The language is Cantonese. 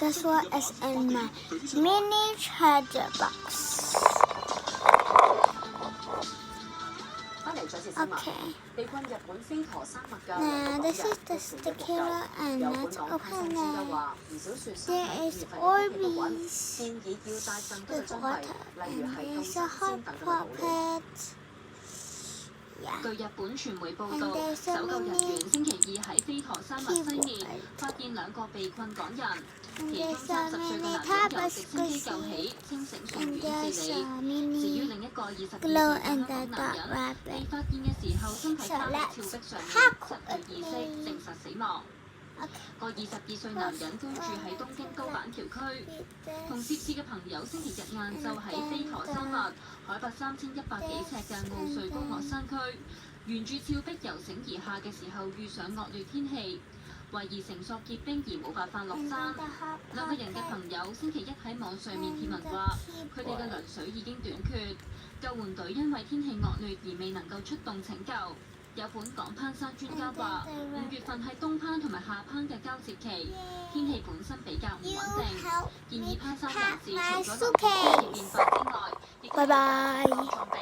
Guess what is in my mini treasure box? Okay. Now this is the sticker and let's open it. There is Orbeez with water and there's a hot pocket. 據日本傳媒報道，搜救人員星期二喺飛陀山脈西面發現兩個被困港人，其中30歲嘅男人由直升機救起，清醒送院治理。至於另一個22歲嘅香港男人，被發現嘅時候身體趴喺峭壁上面，失去意識，證實死亡。個22歲男人居住喺東京都板橋區，同涉事嘅朋友星期日晏晝喺飛陀山脈海拔3100幾尺嘅奧瑞高岳山區，沿住峭壁游繩而下嘅時候遇上惡劣天氣，懷疑繩索結冰而冇辦法落山。兩個人嘅朋友星期一喺網上面貼文話，佢哋嘅糧水已經短缺，救援隊因為天氣惡劣而未能夠出動拯救。有本港攀山專家話，5月份係冬攀同埋夏攀嘅交接期，天氣本身比較唔穩定，建議攀山人士除咗留意天氣變化之外，亦都要防備。